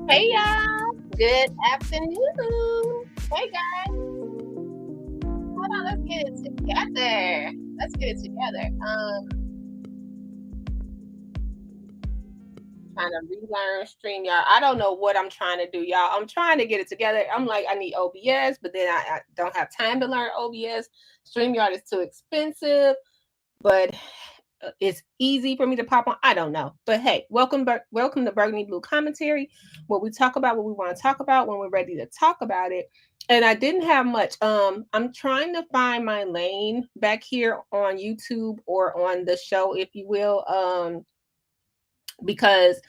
Hey y'all, good afternoon. Hey guys, hold on, let's get it together. Trying to relearn StreamYard. I don't know what I'm trying to do, y'all. I'm trying to get it together. I'm like, I need OBS, but then I don't have time to learn OBS. StreamYard is too expensive, but it's easy for me to pop on. I don't know, but hey, welcome to Burgundy Blue Commentary, where we talk about what we want to talk about when we're ready to talk about it. And I didn't have much. I'm trying to find my lane back here on YouTube or on the show, if you will, because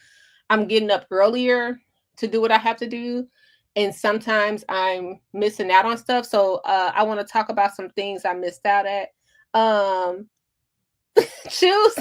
I'm getting up earlier to do what I have to do. And sometimes I'm missing out on stuff. So I want to talk about some things I missed out at. Choose.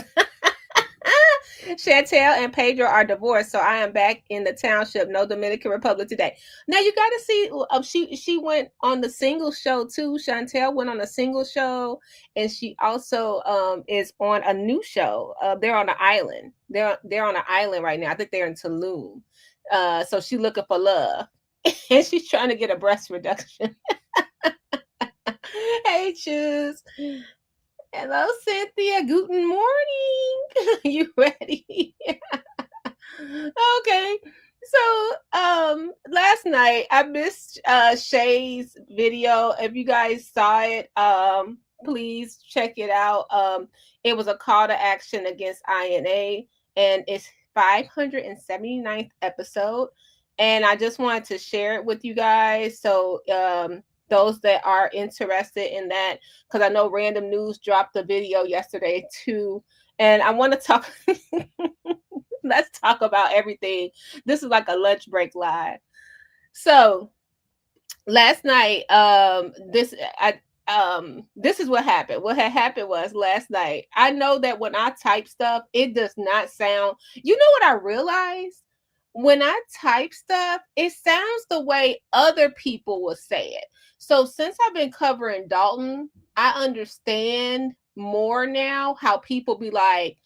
Chantel and Pedro are divorced, so I am back in the township. No Dominican Republic today. Now you got to see. She went on the single show too. Chantel went on a single show, and she also is on a new show. They're on an island. They're on an island right now. I think they're in Tulum. So she's looking for love, and she's trying to get a breast reduction. Hey, Choose. Hello, Cynthia. Guten morning. You ready? Okay. So, last night I missed Shay's video. If you guys saw it, please check it out. It was a call to action against INA, and it's 579th episode. And I just wanted to share it with you guys. So, those that are interested in that, because I know Random News dropped a video yesterday too, and I want to talk. Let's talk about everything. This is like a lunch break live. So last night, this is what happened. What had happened was last night. I know that when I type stuff, it does not sound. You know what I realized? When I type stuff, it sounds the way other people will say it. So since I've been covering Dolton, I understand more now how people be like,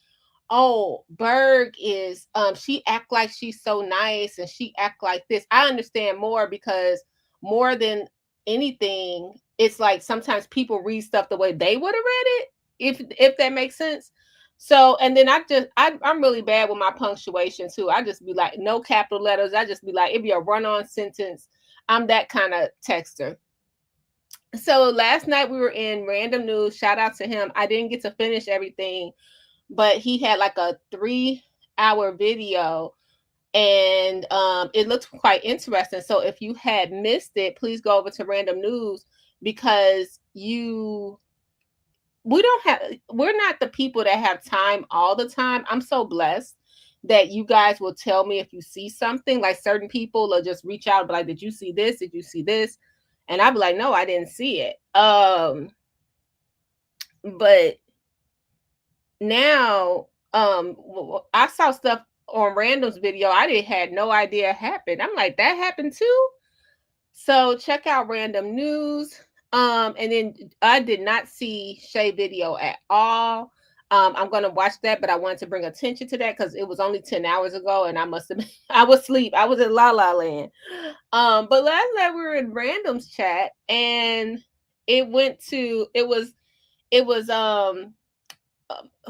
oh, Berg is she act like she's so nice and she act like this. I understand more because more than anything, it's like sometimes people read stuff the way they would have read it, if that makes sense. So, and then I'm really bad with my punctuation too. I just be like, no capital letters. I just be like, it'd be a run-on sentence. I'm that kind of texter. So last night we were in Random News. Shout out to him. I didn't get to finish everything, but he had like a 3-hour video, and it looked quite interesting. So if you had missed it, please go over to Random News, because we're not the people that have time all the time. I'm so blessed that you guys will tell me if you see something. Like certain people will just reach out and be like, did you see this? Did you see this? And I'd be like, no, I didn't see it. But now I saw stuff on Random's video I had no idea happened. I'm like, that happened too? So check out Random News. And then I did not see Shay video at all. I'm gonna watch that, but I wanted to bring attention to that because it was only 10 hours ago, and I must have been, I was asleep. I was in La La Land. But last night we were in Random's chat, and it was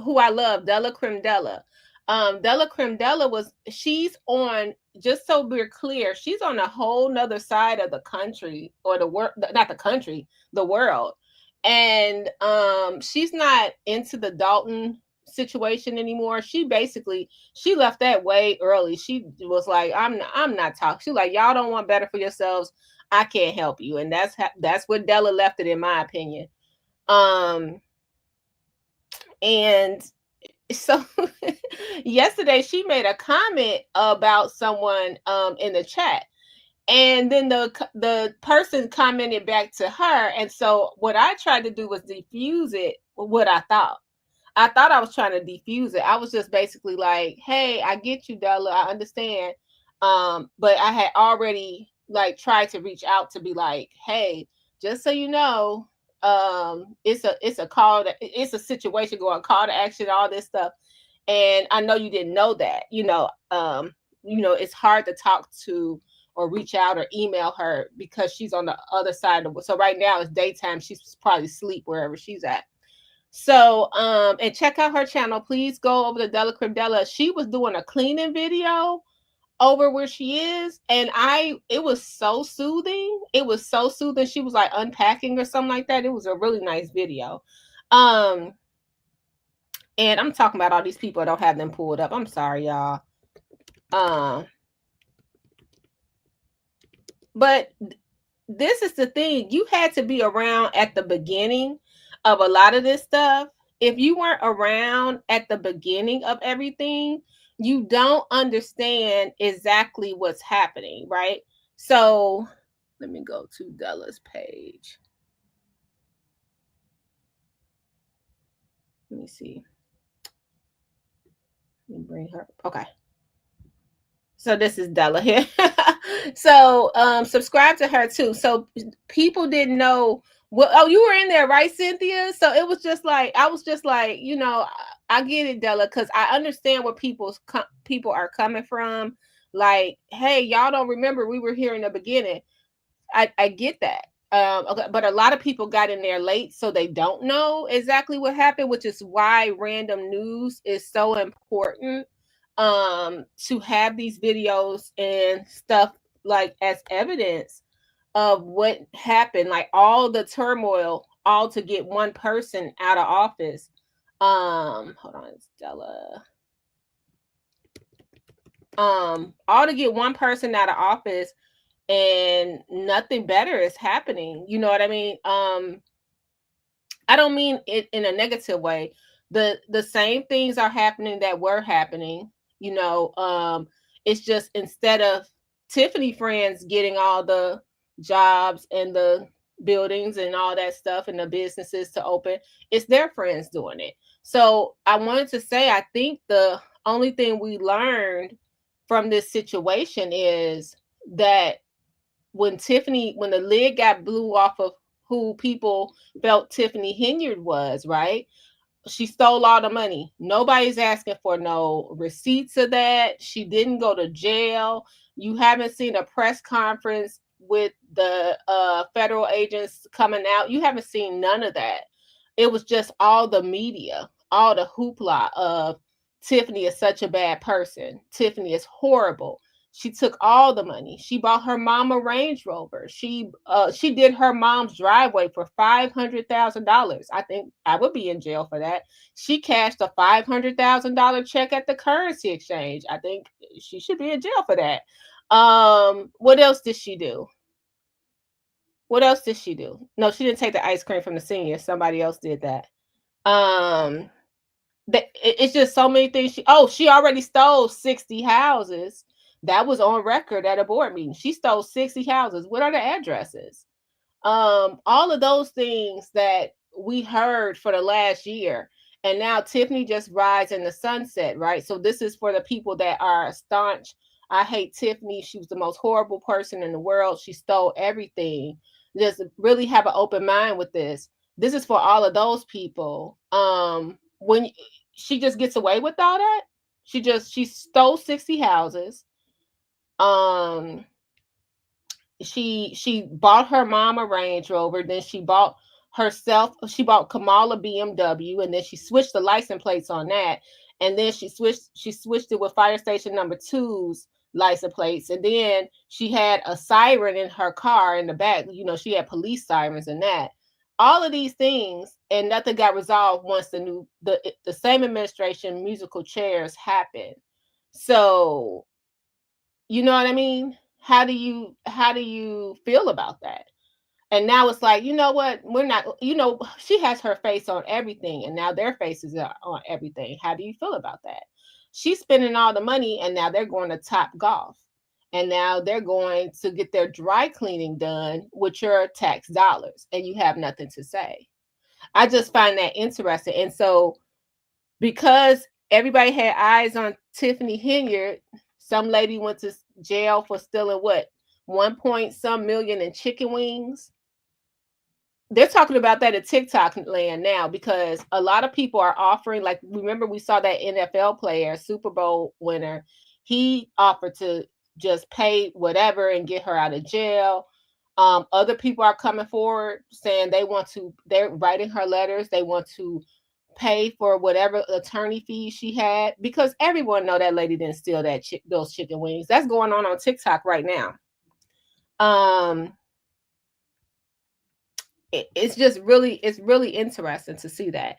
who I love, Della Creme Della. Della Creme Della she's on, just so we're clear, she's on a whole nother side of the country, or the world, not the country, the world. And she's not into the Dolton situation anymore. She left that way early. She was like, I'm not talking. She's like, y'all don't want better for yourselves. I can't help you. And that's where Della left it, in my opinion. And so yesterday she made a comment about someone in the chat, and then the person commented back to her. And so what I tried to do was defuse it. What I thought I was trying to defuse it. I was just basically like, hey, I get you, Della, I understand, but I had already like tried to reach out to be like, hey, just so you know, it's a situation going, call to action, all this stuff. And I know you didn't know that, it's hard to talk to or reach out or email her because she's on the other side of the. So right now it's daytime. She's probably asleep wherever she's at. So, and check out her channel. Please go over to Della Cribdella. She was doing a cleaning video over where she is, and it was so soothing. It was so soothing. She was like unpacking or something like that. It was a really nice video. And I'm talking about all these people. I don't have them pulled up. I'm sorry, y'all. But this is the thing. You had to be around at the beginning of a lot of this stuff. If you weren't around at the beginning of everything, you don't understand exactly what's happening, right? So let me go to Della's page. Let me see. Let me bring her. Okay. So this is Della here. So subscribe to her too. So people didn't know. Well, oh, you were in there, right, Cynthia? So it was just like, I was just like, I get it, Della, because I understand where people are coming from. Like, hey, y'all don't remember we were here in the beginning. I get that. Okay, but a lot of people got in there late, so they don't know exactly what happened, which is why random news is so important. To have these videos and stuff like as evidence of what happened, like all the turmoil, all to get one person out of office. Hold on, Stella. All to get one person out of office, and nothing better is happening. You know what I mean? I don't mean it in a negative way. The same things are happening that were happening. It's just instead of Tiffany friends getting all the jobs and the buildings and all that stuff and the businesses to open, it's their friends doing it. So I wanted to say, I think the only thing we learned from this situation is that when the lid got blew off of who people felt Tiffany Henyard was, right? She stole all the money. Nobody's asking for no receipts of that. She didn't go to jail. You haven't seen a press conference with the federal agents coming out. You haven't seen none of that. It was just all the media, all the hoopla of Tiffany is such a bad person. Tiffany is horrible. She took all the money. She bought her mom a Range Rover. She did her mom's driveway for $500,000. I think I would be in jail for that. She cashed a $500,000 check at the currency exchange. I think she should be in jail for that. What else did she do? No, she didn't take the ice cream from the senior. Somebody else did that. It's just so many things. She already stole 60 houses. That was on record at a board meeting. She stole 60 houses. What are the addresses? All of those things that we heard for the last year. And now Tiffany just rides in the sunset, right? So this is for the people that are staunch. I hate Tiffany. She was the most horrible person in the world. She stole everything. Just really have an open mind with this. This is for all of those people. When she just gets away with all that, she stole 60 houses. She bought her mom a Range Rover, then she bought Kamala BMW, and then she switched the license plates on that, and then she switched it with Fire Station number 2's license plates, and then she had a siren in her car in the back. She had police sirens and that. All of these things, and nothing got resolved once the same administration musical chairs happened. So, you know what I mean? How do you feel about that? And now it's like, you know what? We're not, she has her face on everything, and now their faces are on everything. How do you feel about that? She's spending all the money, and now they're going to Top Golf. And now they're going to get their dry cleaning done with your tax dollars, and you have nothing to say. I just find that interesting. And so because everybody had eyes on Tiffany Henyard, some lady went to jail for stealing what? 1 point some million in chicken wings. They're talking about that in TikTok land now, because a lot of people are offering, like, remember we saw that NFL player, Super Bowl winner. He offered to just pay whatever and get her out of jail. Other people are coming forward saying they're writing her letters. They want to pay for whatever attorney fees she had, because everyone know that lady didn't steal those chicken wings. That's going on TikTok right now. It's really interesting to see that.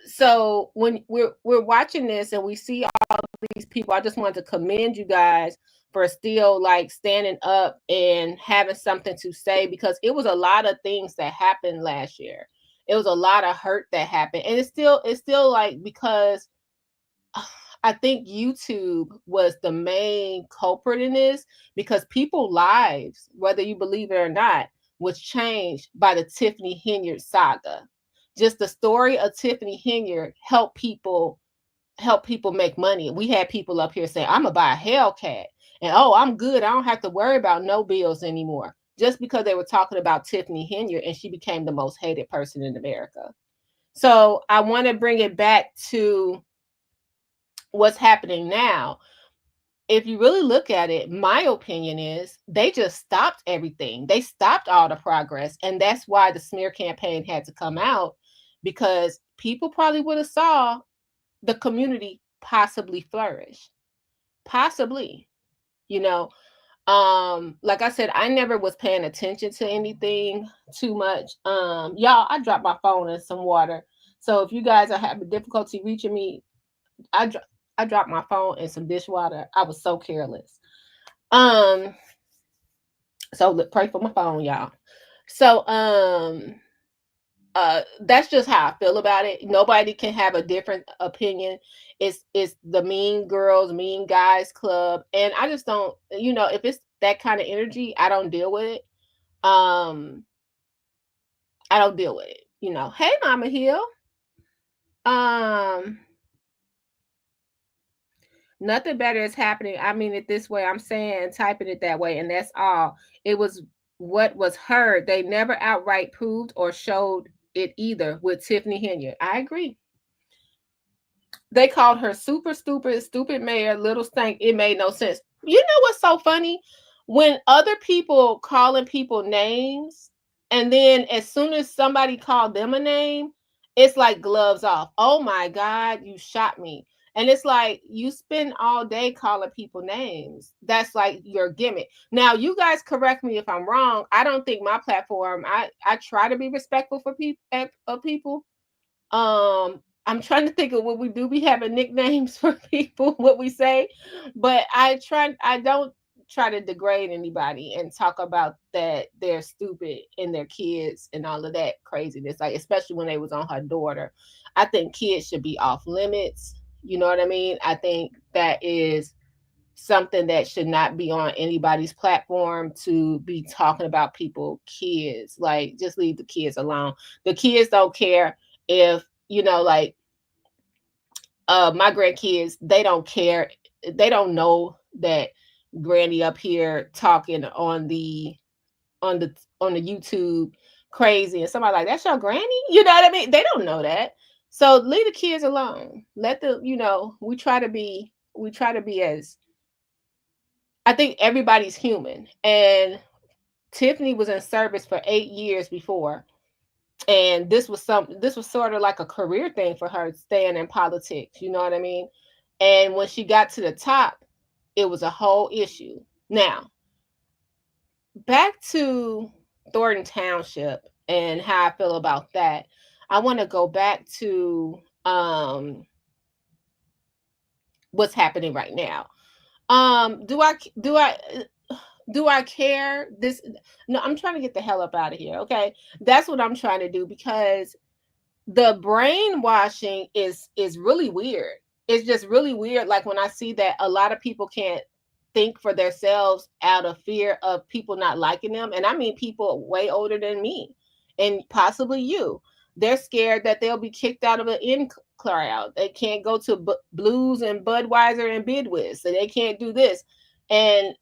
So when we're watching this and we see all these people, I just wanted to commend you guys for still like standing up and having something to say, because it was a lot of things that happened last year. It was a lot of hurt that happened, and it's still like, because I think YouTube was the main culprit in this, because people's lives, whether you believe it or not, was changed by the Tiffany Henyard saga. Just the story of Tiffany Henyard helped people make money. We had people up here saying, I'm gonna buy a Hellcat, and oh, I'm good, I don't have to worry about no bills anymore, just because they were talking about Tiffany Henyard, and she became the most hated person in America. So I want to bring it back to what's happening now. If you really look at it, my opinion is they just stopped everything. They stopped all the progress. And that's why the smear campaign had to come out, because people probably would have saw the community possibly flourish. Possibly, you know. Like I said, I never was paying attention to anything too much. Y'all, I dropped my phone in some water. So if you guys are having difficulty reaching me, I dropped my phone in some dishwater. I was so careless. So pray for my phone, y'all. So that's just how I feel about it. Nobody can have a different opinion. It's the mean girls, mean guys club, and I just don't. If it's that kind of energy, I don't deal with it. I don't deal with it. Hey, Mama Hill. Nothing better is happening. I mean it this way. I'm saying, typing it that way, and that's all. It was what was heard. They never outright proved or showed it either with Tiffany Henyard. I agree. They called her super stupid mayor, little stank. It made no sense. You know what's so funny? When other people calling people names, and then as soon as somebody called them a name, it's like gloves off. Oh my God, you shot me. And it's like, you spend all day calling people names. That's like your gimmick. Now, you guys correct me if I'm wrong. I don't think my platform, I try to be respectful for people. I'm trying to think of what we do. We have nicknames for people, what we say, but I don't try to degrade anybody and talk about that they're stupid and their kids and all of that craziness. Like, especially when they was on her daughter. I think kids should be off limits. You know what I mean? I think that is something that should not be on anybody's platform, to be talking about people, kids. Like, just leave the kids alone. The kids don't care if, like, my grandkids, they don't care. They don't know that Granny up here talking on the YouTube crazy, and somebody like, that's your granny. You know what I mean? They don't know that. So leave the kids alone. Let them, we try to be as, I think everybody's human. And Tiffany was in service for 8 years before. And this was sort of like a career thing for her, staying in politics. You know what I mean? And when she got to the top, it was a whole issue. Now, back to Thornton Township and how I feel about that. I want to go back to what's happening right now. Do I care? No, I'm trying to get the hell up out of here. Okay. That's what I'm trying to do, because the brainwashing is really weird. It's just really weird. Like, when I see that a lot of people can't think for themselves out of fear of people not liking them. And I mean people way older than me and possibly you. They're scared that they'll be kicked out of an in crowd. They can't go to Blues and Budweiser and Bidwiz. So they can't do this. And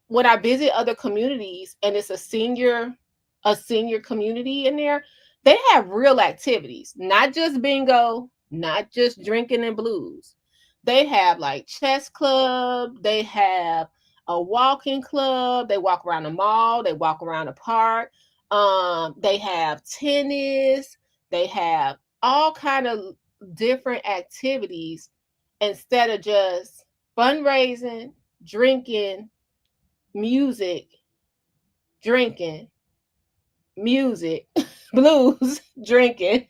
when I visit other communities and it's a senior community in there, they have real activities, not just bingo, not just drinking and blues. They have like chess club. They have a walking club. They walk around the mall. They walk around the park. They have tennis. They have all kind of different activities instead of just fundraising, drinking, music, drinking, music, blues, drinking,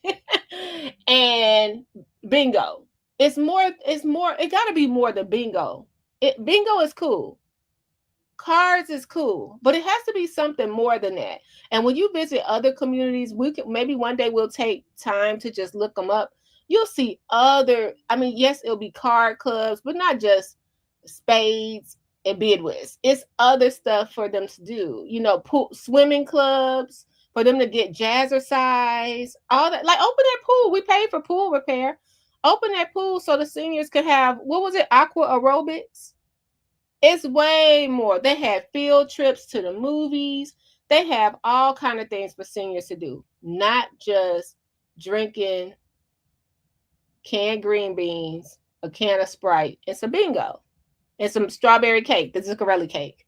and bingo. It gotta be more than bingo. Bingo is cool. Cards is cool, but it has to be something more than that. And when you visit other communities, we can maybe one day we'll take time to just look them up. You'll see yes, it'll be card clubs, but not just spades and bidwiz. It's other stuff for them to do. Pool, swimming clubs for them to get jazzercise, all that. Like open that pool. We paid for pool repair. Open that pool so the seniors could have, what was it, aqua aerobics? It's way more. They have field trips to the movies. They have all kind of things for seniors to do, not just drinking canned green beans, a can of Sprite, and some bingo, and some strawberry cake, the Zuccarelli cake,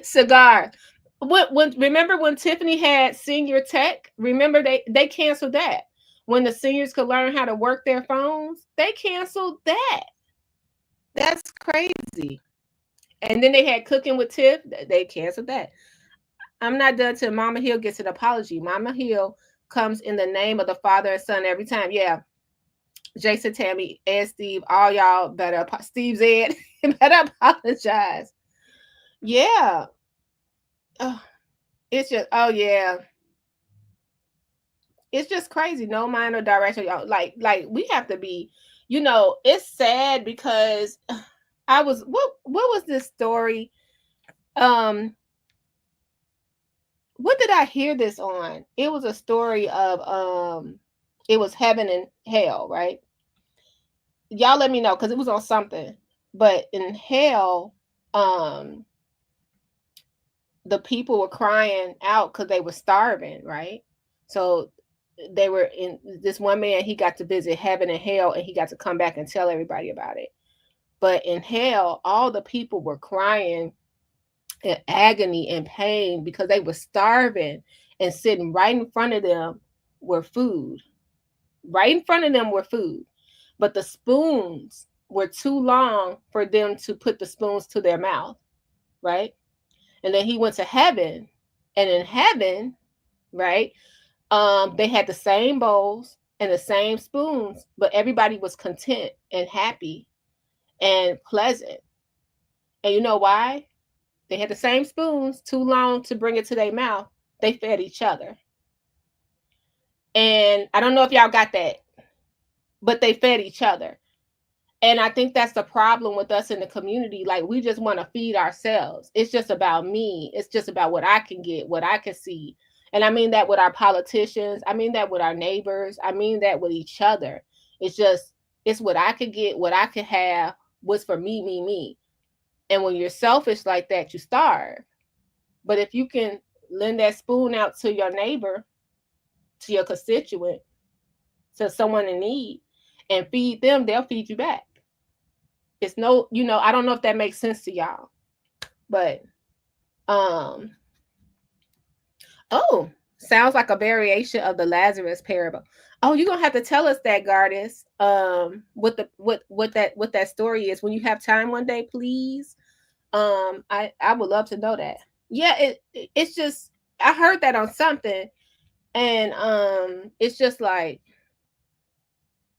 cigar. Remember when Tiffany had senior tech? Remember they canceled that. When the seniors could learn how to work their phones, they canceled that. That's crazy. And then they had cooking with Tiff. They canceled that. I'm not done till Mama Hill gets an apology. Mama Hill comes in the name of the Father and Son every time. Yeah. Jason, Tammy, Ed, Steve, all y'all better. Steve Zed, better apologize. Yeah. Oh, it's just, oh yeah. It's just crazy. No mind or direction. Y'all. Like we have to be, it's sad because I was what was this story? What did I hear this on? It was a story of it was heaven and hell, right? Y'all let me know because it was on something. But in hell, the people were crying out because they were starving, right? So they were in this one man, he got to visit heaven and hell, and he got to come back and tell everybody about it. But in hell, all the people were crying in agony and pain because they were starving, and sitting right in front of them were food. Right in front of them were food. But the spoons were too long for them to put the spoons to their mouth, right? And then he went to heaven, and in heaven, right, they had the same bowls and the same spoons, but everybody was content and happy and pleasant. And you know why? They had the same spoons, too long to bring it to their mouth. They fed each other. And I don't know if y'all got that, but they fed each other. And I think that's the problem with us in the community. Like, we just want to feed ourselves. It's just about me. It's just about what I can get, what I can see. And I mean that with our politicians. I mean that with our neighbors. I mean that with each other. It's what I could get, what I could have, what's for me, me, me. And when you're selfish like that, you starve. But if you can lend that spoon out to your neighbor, to your constituent, to someone in need, and feed them, they'll feed you back. It's no, I don't know if that makes sense to y'all. But sounds like a variation of the Lazarus parable. Oh, you're gonna have to tell us that, Gardis. What that story is when you have time one day, please. I would love to know that. Yeah, it's just, I heard that on something, and it's just like,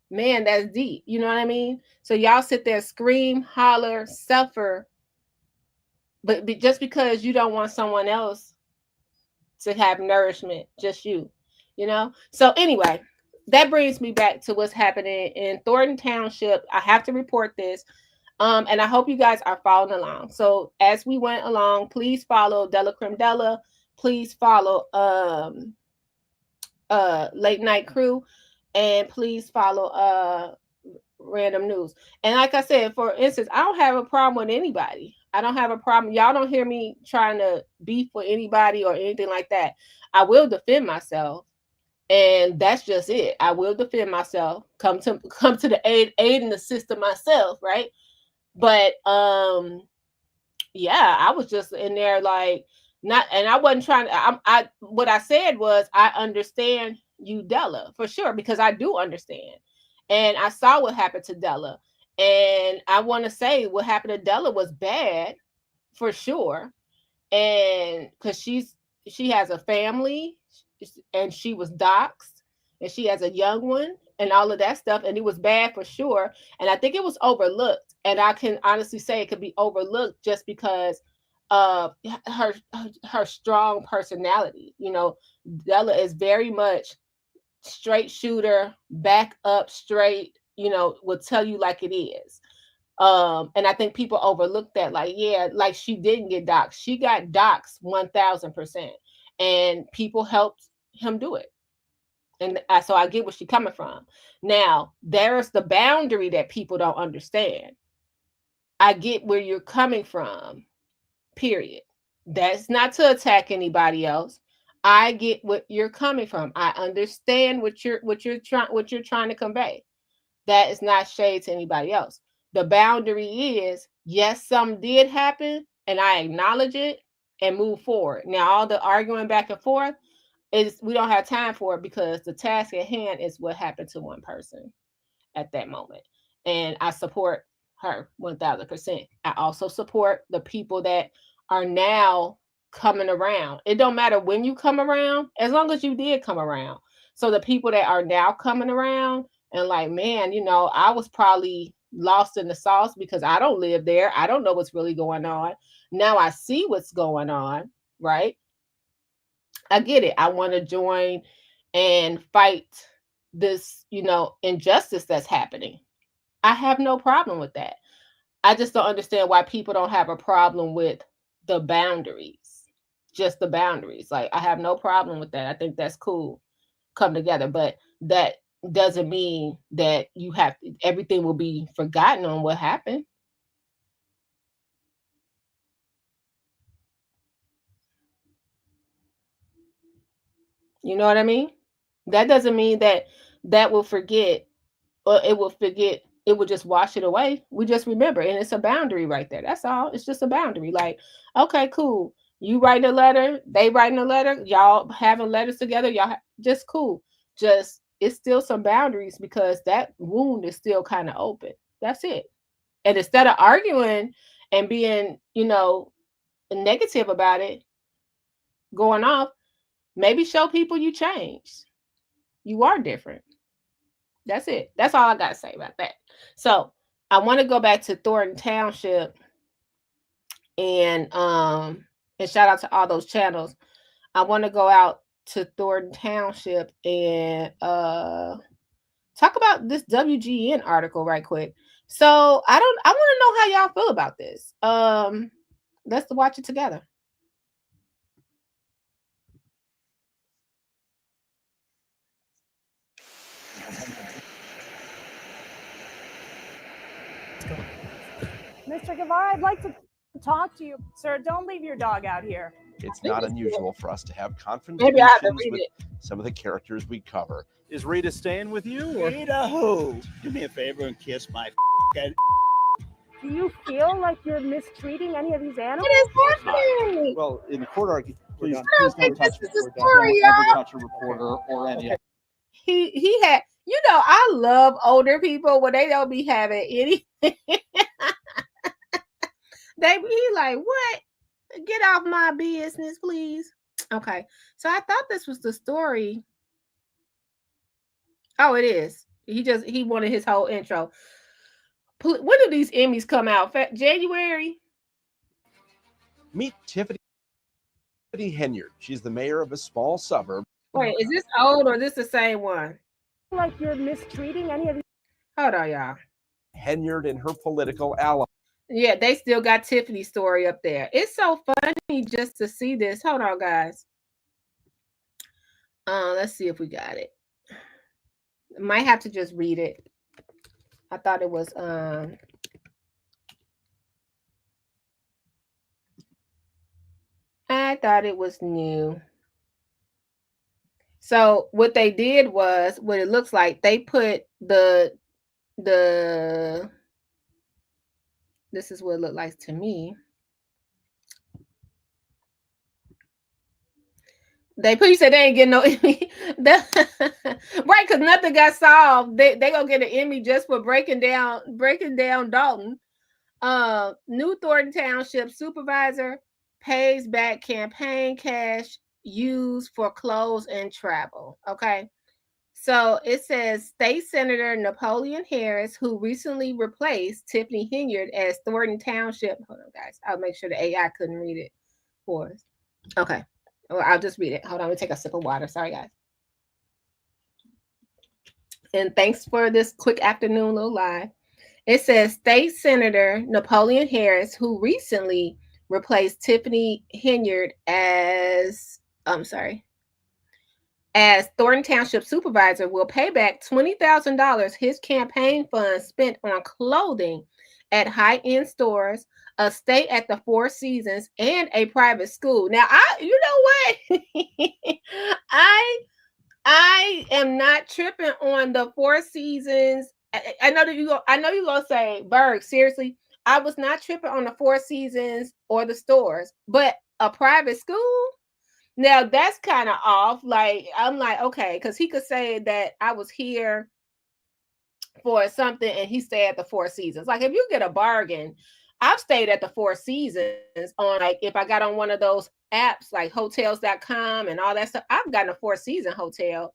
man, that's deep. You know what I mean? So y'all sit there, scream, holler, suffer, but just because you don't want someone else to have nourishment, just you. So anyway, that brings me back to what's happening in Thornton Township. I have to report this, and I hope you guys are following along. So as we went along, please follow Della Creme Della. Please follow Late Night Crew, and please follow Random News. And like I said, for instance, I don't have a problem with anybody. I don't have a problem. Y'all don't hear me trying to beef with anybody or anything like that. I will defend myself, And that's just it. I will defend myself, come to the aid and assist of myself, right? But yeah, I was just in there like not, and I wasn't trying to. I what I said was I understand you, Della, for sure, because I do understand, and I saw what happened to Della, and I want to say what happened to Della was bad for sure, and because she has a family, and she was doxxed, and she has a young one, and all of that stuff, and it was bad for sure, and I think it was overlooked, and I can honestly say it could be overlooked just because of her strong personality. You know, Della is very much straight shooter, back up straight, you know, will tell you like it is. And I think people overlook that, like, yeah, like she didn't get doxxed. She got doxxed 1000%. And people helped him do it. And so I get where she's coming from. Now, there's the boundary that people don't understand. I get where you're coming from, period. That's not to attack anybody else. I get what you're coming from. I understand what you're trying to convey. That is not shade to anybody else. The boundary is, yes, some did happen, and I acknowledge it and move forward. Now, all the arguing back and forth is we don't have time for it, because the task at hand is what happened to one person at that moment. And I support her 1000%. I also support the people that are now coming around. It don't matter when you come around, as long as you did come around. So the people that are now coming around and like, man, you know, I was probably lost in the sauce because I don't live there. I don't know what's really going on. Now I see what's going on, right? I get it. I want to join and fight this, you know, injustice that's happening. I have no problem with that. I just don't understand why people don't have a problem with the boundaries. Just the boundaries. Like, I have no problem with that. I think that's cool. Come together, but that doesn't mean that you have everything will be forgotten on what happened. You know what I mean? That doesn't mean that that will forget, or it will forget, it will just wash it away. We just remember, and it's a boundary right there. That's all. It's just a boundary. Like, okay, cool. You writing a letter, they writing a letter, y'all having letters together, just cool. Just, it's still some boundaries because that wound is still kind of open. That's it. And instead of arguing and being, you know, negative about it, going off, maybe show people you changed. You are different. That's it. That's all I got to say about that. So I want to go back to Thornton Township, and shout out to all those channels. I want to go out to Thornton Township and talk about this WGN article right quick. So I want to know how y'all feel about this. Let's watch it together. Mr. Guevara, I'd like to talk to you. Sir, don't leave your dog out here. It's not unusual for us to have Maybe I have to confrontations read with it. some of the characters we cover. Is Rita staying with you? Or? Rita who? Do me a favor and kiss my head. Do you feel like you're mistreating any of these animals? What is happening? Well, in the court argument, please think don't touch this it. is the Don't story, ever y'all. touch a reporter or any. He had, you know, I love older people when they don't be having anything. He like, what? Get off my business, please. Okay. So I thought this was the story. Oh, it is. He wanted his whole intro. When do these Emmys come out? January? Meet Tiffany Henyard. She's the mayor of a small suburb. Wait, is this old or is this the same one? Like you're mistreating any of these. Hold on, y'all. Henyard and her political ally. Yeah, they still got Tiffany's story up there. It's so funny just to see this. Hold on, guys. Let's see if we got it. Might have to just read it. I thought it was new. So what they did was, what it looks like, they put the this is what it looked like to me. You said they ain't getting no Emmy. Right, because nothing got solved. They gonna get an Emmy just for breaking down Dolton. New Thornton Township supervisor pays back campaign cash used for clothes and travel. Okay. So it says State Senator Napoleon Harris, who recently replaced Tiffany Henyard as Thornton Township. Hold on, guys. I'll make sure the AI couldn't read it for us. Okay. Well, I'll just read it. Hold on. Let me take a sip of water. Sorry, guys. And thanks for this quick afternoon little live. It says State Senator Napoleon Harris, who recently replaced Tiffany Henyard as Thornton Township supervisor, will pay back $20,000 his campaign funds spent on clothing at high-end stores, a stay at the Four Seasons, and a private school. Now, you know what? I am not tripping on the Four Seasons. I know you're gonna say, Berg, seriously, I was not tripping on the Four Seasons or the stores, but a private school. Now that's kind of off. Like, I'm like, okay, because he could say that I was here for something and he stayed at the Four Seasons. Like, if you get a bargain, I've stayed at the Four Seasons on, like, if I got on one of those apps like hotels.com and all that stuff, I've gotten a Four Season hotel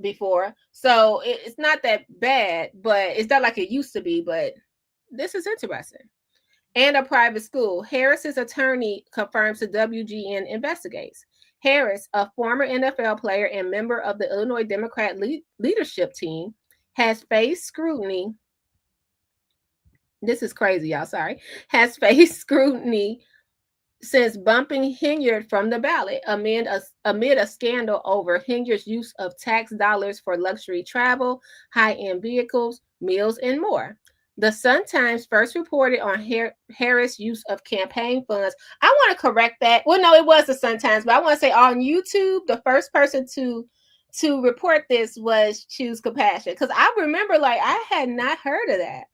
before. So it's not that bad, but it's not like it used to be. But this is interesting. And a private school. Harris's attorney confirms the WGN investigates. Harris, a former NFL player and member of the Illinois Democrat leadership team, has faced scrutiny. This is crazy, y'all. Sorry. Has faced scrutiny since bumping Henyard from the ballot amid a scandal over Henyard's use of tax dollars for luxury travel, high-end vehicles, meals, and more. The Sun-Times first reported on Harris' use of campaign funds. I want to correct that. Well, no, it was the Sun-Times, but I want to say on YouTube, the first person to report this was Choose Compassion, because I remember, like, I had not heard of that.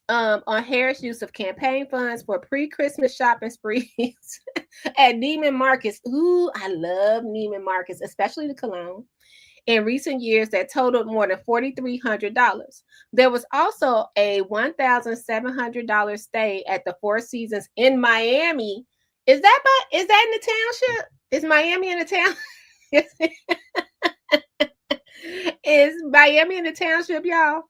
On Harris' use of campaign funds for pre-Christmas shopping sprees at Neiman Marcus. Ooh, I love Neiman Marcus, especially the cologne. In recent years, that totaled more than $4,300. There was also a $1,700 stay at the Four Seasons in Miami. Is that in the township? Is Miami in the town? Is Miami in the township, y'all?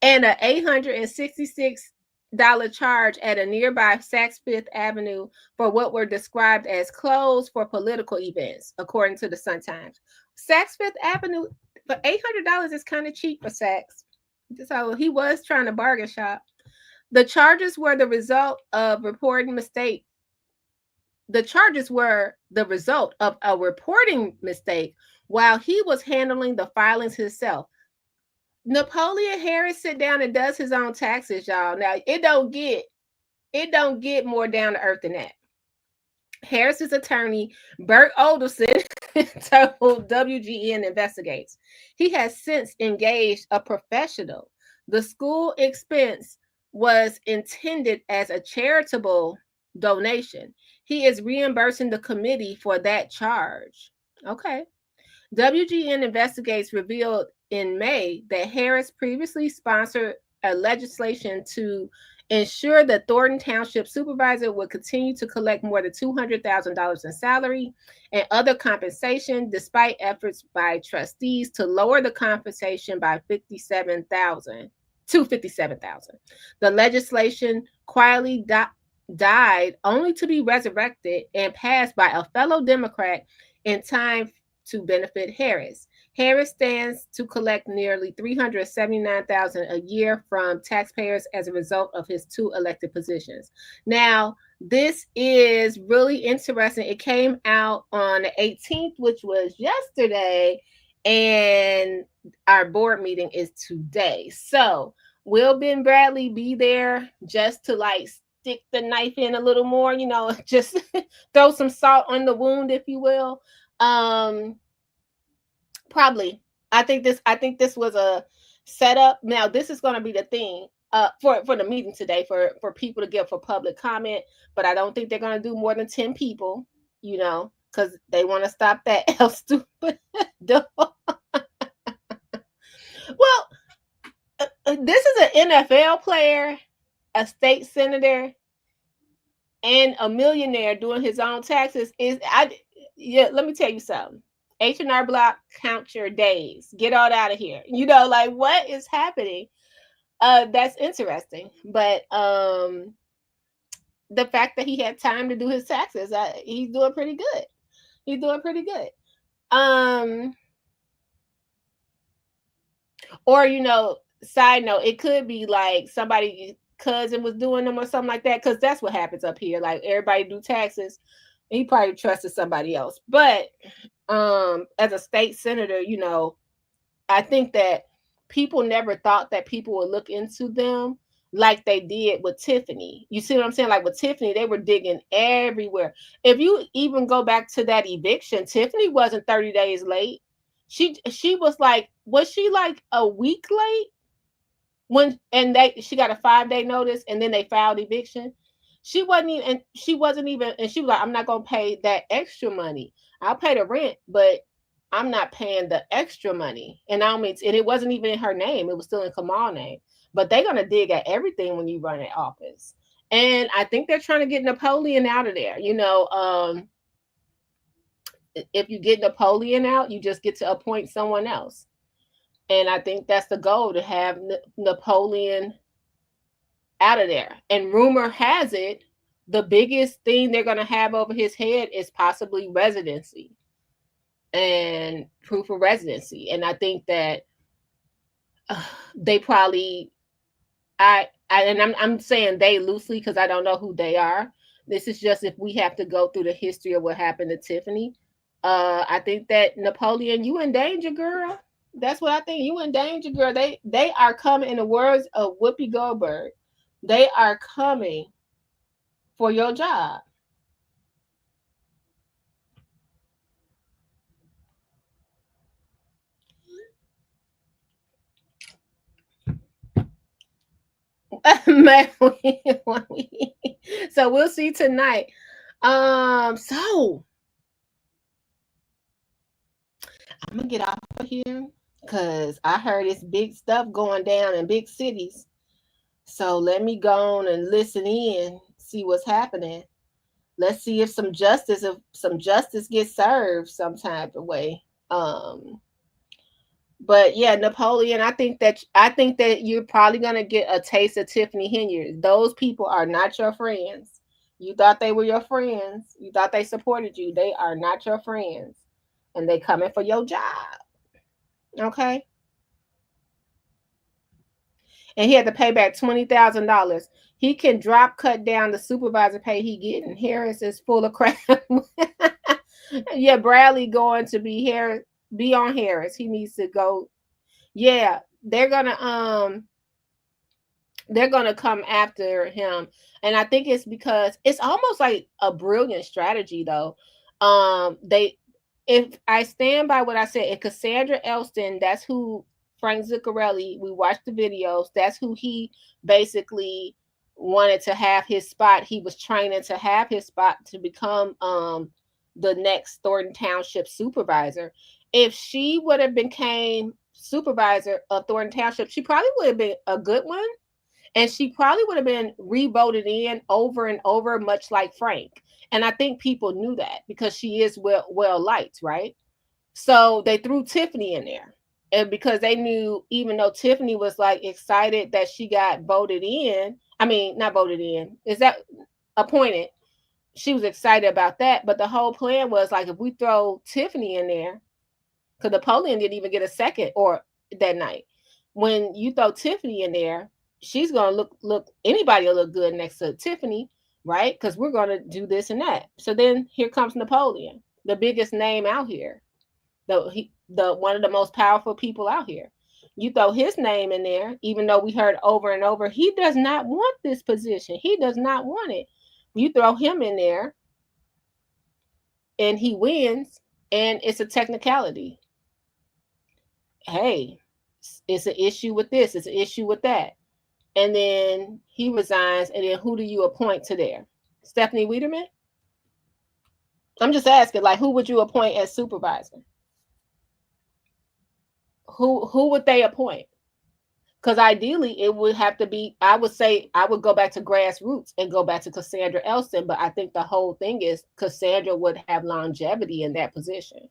And an $866 charge at a nearby Saks Fifth Avenue for what were described as clothes for political events, according to the Sun-Times. Saks Fifth Avenue for $800 is kind of cheap for Saks. So he was trying to bargain shop. The charges were the result of reporting mistake. The charges were the result of a reporting mistake while he was handling the filings himself. Napoleon Harris sit down and does his own taxes, y'all. Now, it don't get more down to earth than that. Harris's attorney, Bert Olderson, told WGN investigates. He has since engaged a professional. The school expense was intended as a charitable donation. He is reimbursing the committee for that charge. Okay. WGN investigates revealed in May that Harris previously sponsored a legislation to ensure the Thornton Township supervisor would continue to collect more than $200,000 in salary and other compensation, despite efforts by trustees to lower the compensation by $57,000 to $57,000. The legislation quietly died, only to be resurrected and passed by a fellow Democrat in time to benefit Harris. Harris stands to collect nearly $379,000 a year from taxpayers as a result of his two elected positions. Now, this is really interesting. It came out on the 18th, which was yesterday, and our board meeting is today. So, will Ben Bradley be there just to, like, stick the knife in a little more, just throw some salt on the wound, if you will? Probably. I think this was a setup. Now this is going to be the thing for the meeting today for people to give for public comment, but I don't think they're going to do more than 10 people, you know, cuz they want to stop that L stupid. Well, this is an NFL player, a state senator, and a millionaire doing his own taxes. Let me tell you something. H&R Block, count your days. Get all out of here. You know, like what is happening? That's interesting. But the fact that he had time to do his taxes, he's doing pretty good. He's doing pretty good. Or, you know, side note, it could be like somebody cousin was doing them or something like that, because that's what happens up here. Like everybody do taxes. He probably trusted somebody else. But as a state senator, you know, I think that people never thought that people would look into them like they did with Tiffany. You see what I'm saying? Like with Tiffany, they were digging everywhere. If you even go back to that eviction, Tiffany wasn't 30 days late. She was like a week late she got a 5-day notice, and then they filed eviction. She wasn't even, and she was like, I'm not gonna pay that extra money. I'll pay the rent, but I'm not paying the extra money. And and it wasn't even in her name, it was still in Kamal's name. But they're gonna dig at everything when you run an office. And I think they're trying to get Napoleon out of there. You know, if you get Napoleon out, you just get to appoint someone else. And I think that's the goal, to have Napoleon out of there. And rumor has it, the biggest thing they're going to have over his head is possibly residency and proof of residency. And I think that they probably, I'm saying they loosely because I don't know who they are. This is just if we have to go through the history of what happened to Tiffany. I think that Napoleon, you in danger, girl. That's what I think. You in danger, girl. They are coming, in the words of Whoopi Goldberg, they are coming for your job. So we'll see tonight. So I'm gonna get off of here because I heard it's big stuff going down in big cities. So let me go on and listen in, see what's happening. Let's see if some justice gets served some type of way. But yeah, Napoleon, I think that you're probably gonna get a taste of Tiffany Henyard. Those people are not your friends. You thought they were your friends. You thought they supported you. They are not your friends, and they coming for your job. Okay. And he had to pay back $20,000. He can cut down the supervisor pay he getting. Harris is full of crap. Yeah, Bradley going to be on Harris. He needs to go. Yeah, they're gonna come after him. And I think it's because it's almost like a brilliant strategy though. If I stand by what I said, if Cassandra Elston, that's who Frank Zuccarelli, we watched the videos, that's who he basically wanted to have his spot. He was training to have his spot to become the next Thornton Township supervisor. If she would have became supervisor of Thornton Township, she probably would have been a good one. And she probably would have been re-voted in over and over, much like Frank. And I think people knew that because she is well liked, right? So they threw Tiffany in there. And because they knew, even though Tiffany was like excited that she got voted in, I mean, not voted in, is that appointed? She was excited about that. But the whole plan was like, if we throw Tiffany in there, because Napoleon didn't even get a second or that night. When you throw Tiffany in there, she's gonna look anybody will look good next to Tiffany, right? Because we're gonna do this and that. So then here comes Napoleon, the biggest name out here, the one of the most powerful people out here. You throw his name in there, even though we heard over and over, he does not want this position. He does not want it. You throw him in there, and he wins, and it's a technicality. hey, it's an issue with this, it's an issue with that. And then he resigns, and then who do you appoint to there? Stephanie Weiderman? I'm just asking, like, who would you appoint as supervisor? Who would they appoint? Because ideally, it would have to be, I would say, I would go back to grassroots and go back to Cassandra Elston, but I think the whole thing is Cassandra would have longevity in that position.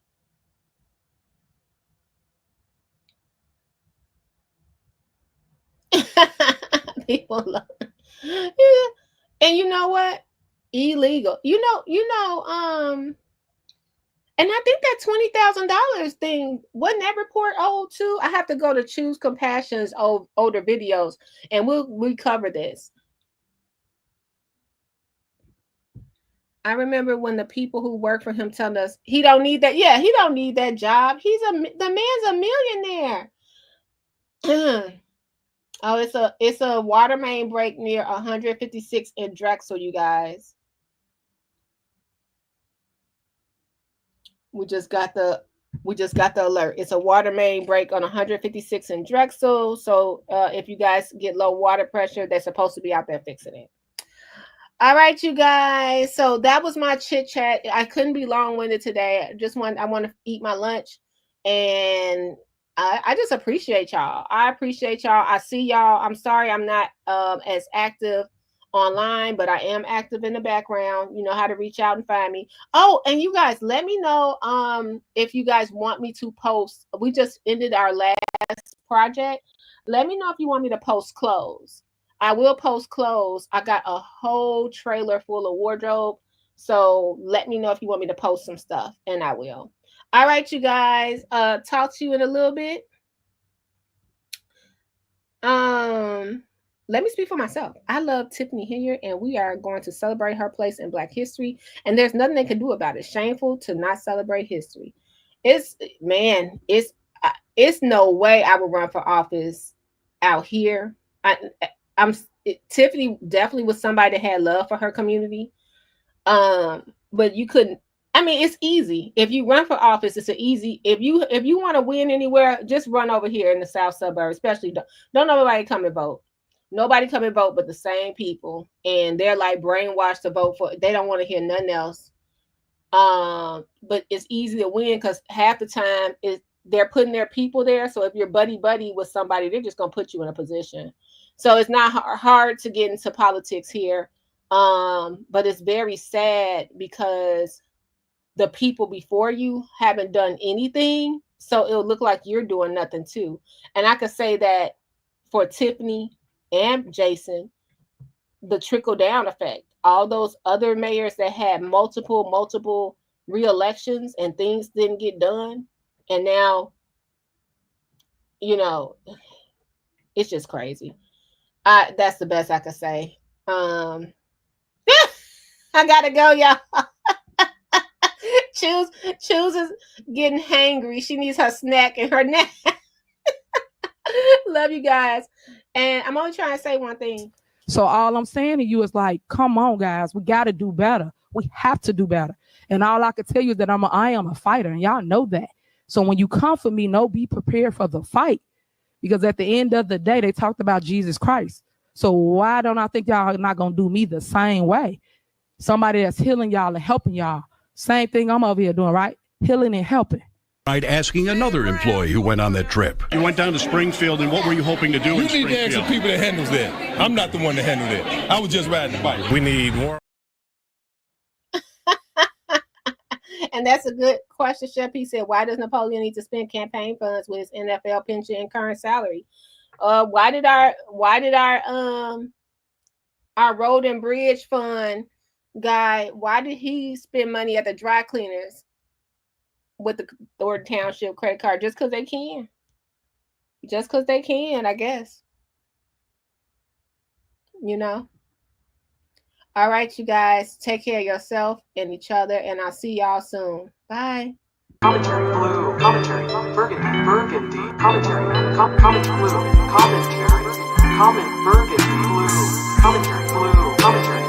People love it. Yeah. And you know what? Illegal. And I think that $20,000 thing, wasn't that report old too? I have to go to Choose Compassion's older videos, and we'll cover this. I remember when the people who work for him telling us he don't need that. Yeah, he don't need that job. The man's a millionaire. Oh, it's a water main break near 156 in Drexel, you guys. We just got the alert. It's a water main break on 156 in Drexel. So if you guys get low water pressure, they're supposed to be out there fixing it. All right, you guys. So that was my chit chat. I couldn't be long-winded today. I want to eat my lunch, and I just appreciate y'all. I appreciate y'all. I see y'all. I'm sorry I'm not as active online, but I am active in the background. You know how to reach out and find me. Oh, and you guys, let me know if you guys want me to post. We just ended our last project. Let me know if you want me to post clothes. I will post clothes. I got a whole trailer full of wardrobe. So let me know if you want me to post some stuff, and I will. All right, you guys. Talk to you in a little bit. Let me speak for myself. I love Tiffany Hilliard, and we are going to celebrate her place in Black history. And there's nothing they can do about it. Shameful to not celebrate history. It's no way I would run for office out here. Tiffany definitely was somebody that had love for her community. But you couldn't. I mean, it's easy. If you run for office, it's easy. If you want to win anywhere, just run over here in the South Suburbs. Especially, don't nobody come and vote. Nobody come and vote but the same people, and they're like brainwashed to vote for. They don't want to hear nothing else. But it's easy to win because half the time they're putting their people there. So if you're buddy with somebody, they're just gonna put you in a position. So it's not hard to get into politics here. But it's very sad because the people before you haven't done anything. So it'll look like you're doing nothing too. And I could say that for Tiffany and Jason, the trickle down effect, all those other mayors that had multiple re-elections and things didn't get done. And now, it's just crazy. That's the best I could say. I gotta go, y'all. Choose is getting hangry. She needs her snack and her nap. Love you guys. And I'm only trying to say one thing. So all I'm saying to you is like, come on, guys. We got to do better. We have to do better. And all I can tell you is that I am a fighter, and y'all know that. So when you come for me, be prepared for the fight. Because at the end of the day, they talked about Jesus Christ. So why don't I think y'all are not going to do me the same way? Somebody that's healing y'all and helping y'all. Same thing I'm over here doing, right? Healing and helping. Right, asking another employee who went on that trip. You went down to Springfield, and what were you hoping to do in Springfield? You need to ask the people that handles that. I'm not the one that handled it. I was just riding the bike. We need more. And that's a good question, Shep. He said, why does Napoleon need to spend campaign funds with his NFL pension and current salary? Why did our road and bridge fund guy, why did he spend money at the dry cleaners with the Thornton Township credit card? Just because they can. Just because they can, I guess. All right, you guys. Take care of yourself and each other, and I'll see y'all soon. Bye. Commentary Blue Commentary Burgundy Commentary Comment Blue Commentary Comment Burgundy Blue Commentary Blue Commentary